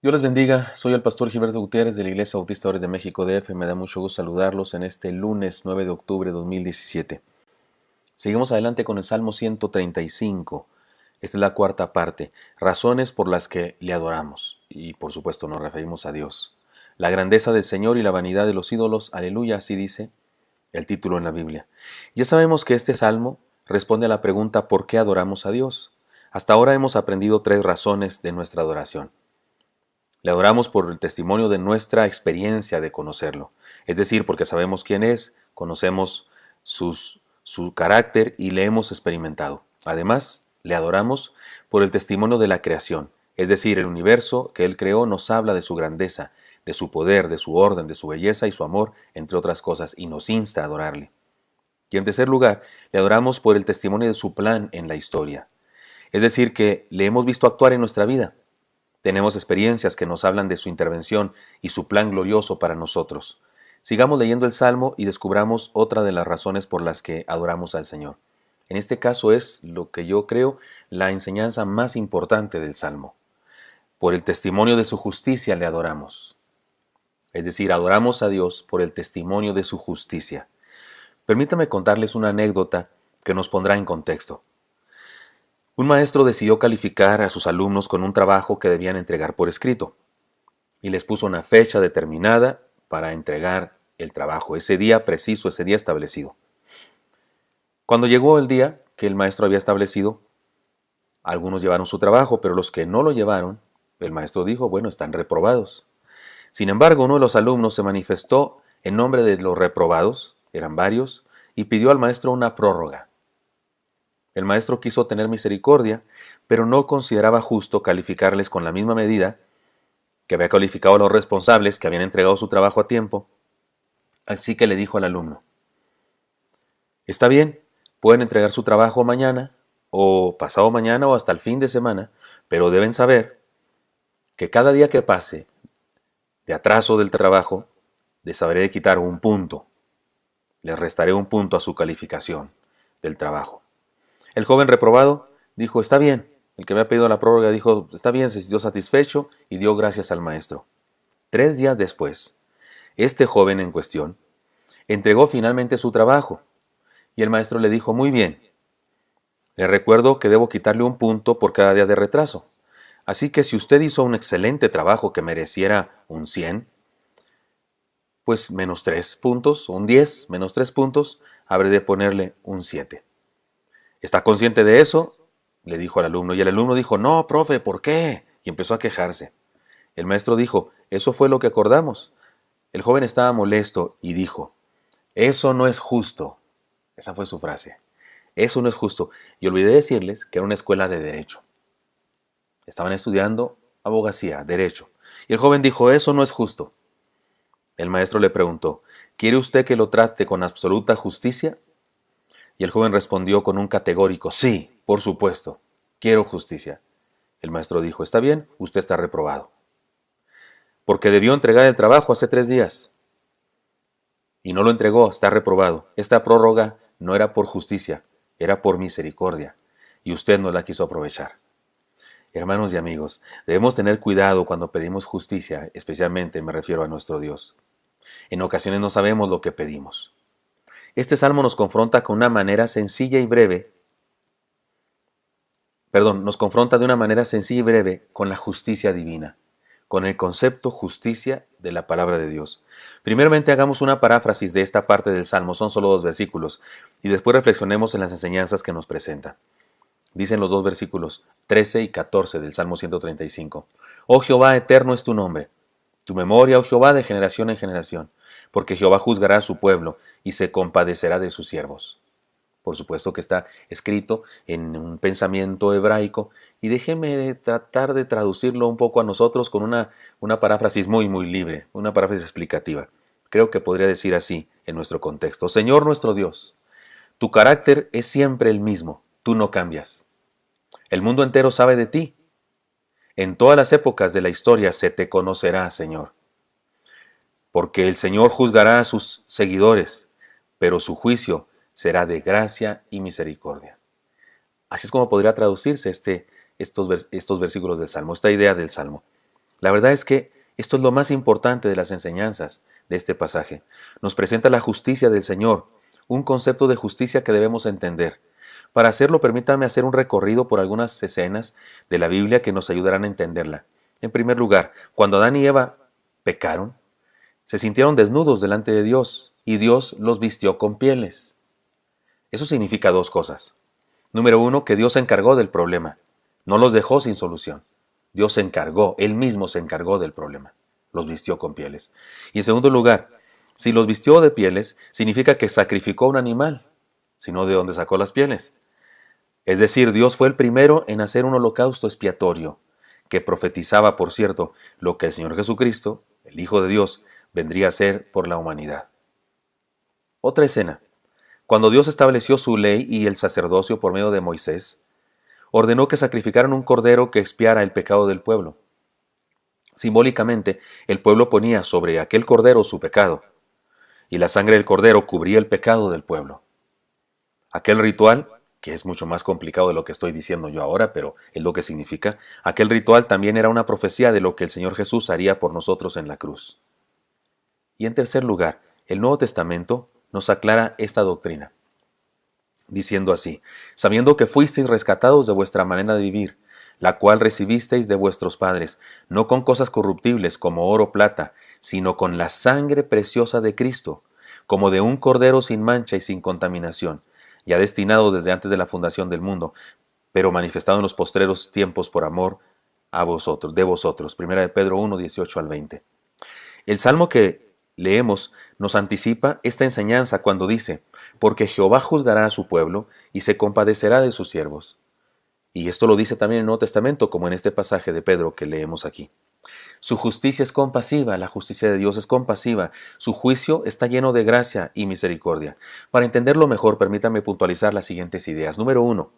Dios les bendiga, soy el pastor Gilberto Gutiérrez de la Iglesia Bautista Ores de México DF. Me da mucho gusto saludarlos en este lunes 9 de octubre de 2017. Seguimos adelante con el Salmo 135. Esta es la cuarta parte, razones por las que le adoramos. Y por supuesto nos referimos a Dios. La grandeza del Señor y la vanidad de los ídolos, aleluya, así dice el título en la Biblia. Ya sabemos que este salmo responde a la pregunta ¿por qué adoramos a Dios? Hasta ahora hemos aprendido 3 razones de nuestra adoración. Le adoramos por el testimonio de nuestra experiencia de conocerlo, es decir, porque sabemos quién es, conocemos su carácter y le hemos experimentado. Además, le adoramos por el testimonio de la creación, es decir, el universo que Él creó nos habla de su grandeza, de su poder, de su orden, de su belleza y su amor, entre otras cosas, y nos insta a adorarle. Y en tercer lugar, le adoramos por el testimonio de su plan en la historia, es decir, que le hemos visto actuar en nuestra vida. Tenemos experiencias que nos hablan de su intervención y su plan glorioso para nosotros. Sigamos leyendo el Salmo y descubramos otra de las razones por las que adoramos al Señor. En este caso es lo que yo creo la enseñanza más importante del Salmo. Por el testimonio de su justicia le adoramos. Es decir, adoramos a Dios por el testimonio de su justicia. Permítame contarles una anécdota que nos pondrá en contexto. Un maestro decidió calificar a sus alumnos con un trabajo que debían entregar por escrito y les puso una fecha determinada para entregar el trabajo, ese día preciso, ese día establecido. Cuando llegó el día que el maestro había establecido, algunos llevaron su trabajo, pero los que no lo llevaron, el maestro dijo, bueno, están reprobados. Sin embargo, uno de los alumnos se manifestó en nombre de los reprobados, eran varios, y pidió al maestro una prórroga. El maestro quiso tener misericordia, pero no consideraba justo calificarles con la misma medida que había calificado a los responsables que habían entregado su trabajo a tiempo. Así que le dijo al alumno, está bien, pueden entregar su trabajo mañana, o pasado mañana, o hasta el fin de semana, pero deben saber que cada día que pase de atraso del trabajo, les habré de quitar un punto. Les restaré un punto a su calificación del trabajo. El joven reprobado dijo, está bien. El que había pedido la prórroga dijo, está bien, se sintió satisfecho y dio gracias al maestro. 3 días después, este joven en cuestión entregó finalmente su trabajo y el maestro le dijo, muy bien, le recuerdo que debo quitarle un punto por cada día de retraso. Así que si usted hizo un excelente trabajo que mereciera un 100, pues menos 3 puntos, un 10, menos 3 puntos, habré de ponerle un 7. ¿Está consciente de eso?, le dijo al alumno. Y el alumno dijo, no, profe, ¿por qué? Y empezó a quejarse. El maestro dijo, eso fue lo que acordamos. El joven estaba molesto y dijo, eso no es justo. Esa fue su frase. Eso no es justo. Y olvidé decirles que era una escuela de derecho. Estaban estudiando abogacía, derecho. Y el joven dijo, eso no es justo. El maestro le preguntó, ¿quiere usted que lo trate con absoluta justicia? Y el joven respondió con un categórico, sí, por supuesto, quiero justicia. El maestro dijo, está bien, usted está reprobado. Porque debió entregar el trabajo hace 3 días. Y no lo entregó, está reprobado. Esta prórroga no era por justicia, era por misericordia. Y usted no la quiso aprovechar. Hermanos y amigos, debemos tener cuidado cuando pedimos justicia, especialmente me refiero a nuestro Dios. En ocasiones no sabemos lo que pedimos. Este salmo nos confronta con una manera sencilla y breve, nos confronta de una manera sencilla y breve con la justicia divina, con el concepto justicia de la palabra de Dios. Primeramente hagamos una paráfrasis de esta parte del salmo, son solo 2 versículos, y después reflexionemos en las enseñanzas que nos presenta. Dicen los 2 versículos 13 y 14 del Salmo 135. Oh Jehová, eterno es tu nombre, tu memoria, oh Jehová, de generación en generación, porque Jehová juzgará a su pueblo y se compadecerá de sus siervos. Por supuesto que está escrito en un pensamiento hebraico, y déjeme tratar de traducirlo un poco a nosotros con una paráfrasis muy libre, una paráfrasis explicativa. Creo que podría decir así en nuestro contexto. Señor nuestro Dios, tu carácter es siempre el mismo, tú no cambias. El mundo entero sabe de ti. En todas las épocas de la historia se te conocerá, Señor. Porque el Señor juzgará a sus seguidores, pero su juicio será de gracia y misericordia. Así es como podría traducirse estos versículos del Salmo, esta idea del Salmo. La verdad es que esto es lo más importante de las enseñanzas de este pasaje. Nos presenta la justicia del Señor, un concepto de justicia que debemos entender. Para hacerlo, permítame hacer un recorrido por algunas escenas de la Biblia que nos ayudarán a entenderla. En primer lugar, cuando Adán y Eva pecaron, se sintieron desnudos delante de Dios y Dios los vistió con pieles. Eso significa dos cosas. Número uno, que Dios se encargó del problema. No los dejó sin solución. Dios se encargó, Él mismo se encargó del problema. Los vistió con pieles. Y en segundo lugar, si los vistió de pieles, significa que sacrificó un animal, sino de dónde sacó las pieles. Es decir, Dios fue el primero en hacer un holocausto expiatorio, que profetizaba, por cierto, lo que el Señor Jesucristo, el Hijo de Dios, vendría a ser por la humanidad. Otra escena. Cuando Dios estableció su ley y el sacerdocio por medio de Moisés, ordenó que sacrificaran un cordero que expiara el pecado del pueblo. Simbólicamente, el pueblo ponía sobre aquel cordero su pecado, y la sangre del cordero cubría el pecado del pueblo. Aquel ritual, que es mucho más complicado de lo que estoy diciendo yo ahora, pero es lo que significa, aquel ritual también era una profecía de lo que el Señor Jesús haría por nosotros en la cruz. Y en tercer lugar, el Nuevo Testamento nos aclara esta doctrina, diciendo así: sabiendo que fuisteis rescatados de vuestra manera de vivir, la cual recibisteis de vuestros padres, no con cosas corruptibles como oro o plata, sino con la sangre preciosa de Cristo, como de un cordero sin mancha y sin contaminación, ya destinado desde antes de la fundación del mundo, pero manifestado en los postreros tiempos por amor a vosotros, de vosotros. Primera de Pedro 1, 18 al 20. El salmo que leemos nos anticipa esta enseñanza cuando dice: porque Jehová juzgará a su pueblo y se compadecerá de sus siervos. Y esto lo dice también en el Nuevo Testamento, como en este pasaje de Pedro que leemos aquí. Su justicia es compasiva, la justicia de Dios es compasiva, su juicio está lleno de gracia y misericordia. Para entenderlo mejor, permítame puntualizar las siguientes ideas. Número 1,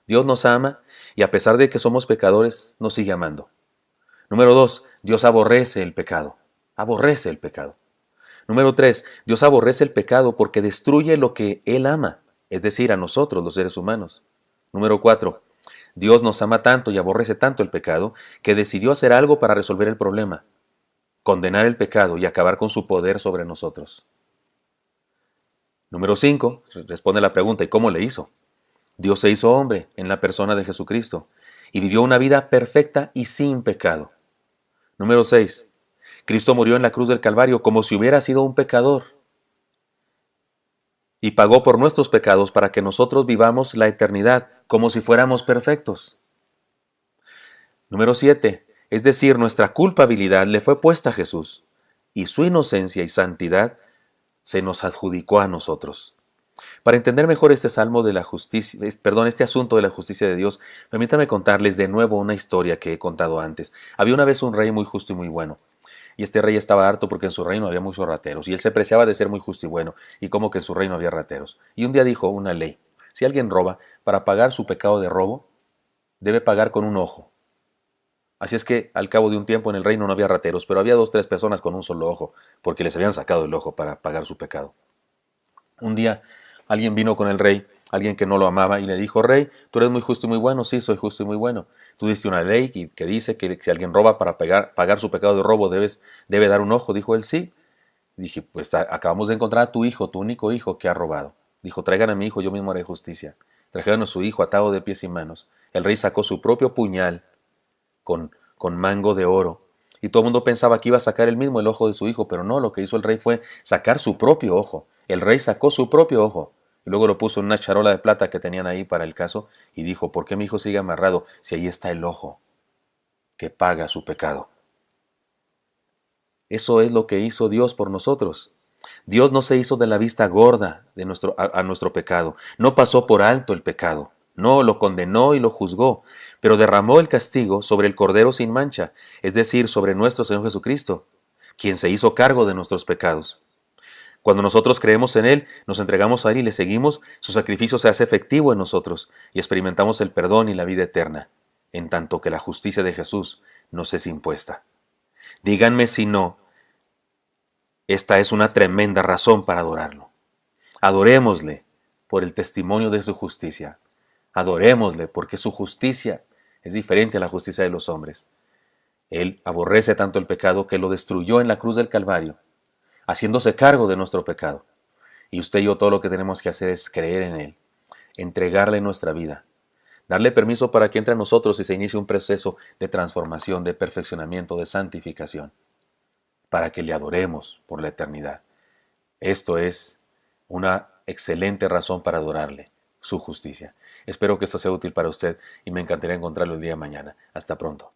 Dios nos ama y a pesar de que somos pecadores, nos sigue amando. Número 2, Dios aborrece el pecado. Aborrece el pecado. Número 3, Dios aborrece el pecado porque destruye lo que Él ama, es decir, a nosotros, los seres humanos. Número 4, Dios nos ama tanto y aborrece tanto el pecado que decidió hacer algo para resolver el problema: condenar el pecado y acabar con su poder sobre nosotros. Número 5, responde la pregunta: ¿y cómo le hizo? Dios se hizo hombre en la persona de Jesucristo y vivió una vida perfecta y sin pecado. Número 6, Cristo murió en la cruz del Calvario como si hubiera sido un pecador y pagó por nuestros pecados para que nosotros vivamos la eternidad como si fuéramos perfectos. Número 7, es decir, nuestra culpabilidad le fue puesta a Jesús y su inocencia y santidad se nos adjudicó a nosotros. Para entender mejor este salmo de la justicia, este asunto de la justicia de Dios, permítame contarles de nuevo una historia que he contado antes. Había una vez un rey muy justo y muy bueno. Y este rey estaba harto porque en su reino había muchos rateros, y él se preciaba de ser muy justo y bueno, y como que en su reino había rateros. Y un día dijo una ley: si alguien roba, para pagar su pecado de robo, debe pagar con un ojo. Así es que al cabo de un tiempo en el reino no había rateros, pero había 2 o 3 personas con un solo ojo, porque les habían sacado el ojo para pagar su pecado. Un día alguien vino con el rey, alguien que no lo amaba, y le dijo: rey, tú eres muy justo y muy bueno. Sí, soy justo y muy bueno. Tú diste una ley que dice que si alguien roba, para pagar su pecado de robo debe dar un ojo. Dijo él: sí. Dije: pues acabamos de encontrar a tu hijo, tu único hijo que ha robado. Dijo: traigan a mi hijo, yo mismo haré justicia. Trajeron a su hijo atado de pies y manos. El rey sacó su propio puñal con mango de oro, y todo el mundo pensaba que iba a sacar él mismo el ojo de su hijo, pero no, lo que hizo el rey fue sacar su propio ojo. El rey sacó su propio ojo y luego lo puso en una charola de plata que tenían ahí para el caso y dijo: ¿por qué mi hijo sigue amarrado si ahí está el ojo que paga su pecado? Eso es lo que hizo Dios por nosotros. Dios no se hizo de la vista gorda de a nuestro pecado, no pasó por alto el pecado, no lo condenó y lo juzgó, pero derramó el castigo sobre el Cordero sin mancha, es decir, sobre nuestro Señor Jesucristo, quien se hizo cargo de nuestros pecados. Cuando nosotros creemos en Él, nos entregamos a Él y le seguimos, su sacrificio se hace efectivo en nosotros y experimentamos el perdón y la vida eterna, en tanto que la justicia de Jesús nos es impuesta. Díganme si no, esta es una tremenda razón para adorarlo. Adorémosle por el testimonio de su justicia. Adorémosle porque su justicia es diferente a la justicia de los hombres. Él aborrece tanto el pecado que lo destruyó en la cruz del Calvario, haciéndose cargo de nuestro pecado. Y usted y yo todo lo que tenemos que hacer es creer en Él, entregarle nuestra vida, darle permiso para que entre a nosotros y se inicie un proceso de transformación, de perfeccionamiento, de santificación, para que le adoremos por la eternidad. Esto es una excelente razón para adorarle, su justicia. Espero que esto sea útil para usted y me encantaría encontrarlo el día de mañana. Hasta pronto.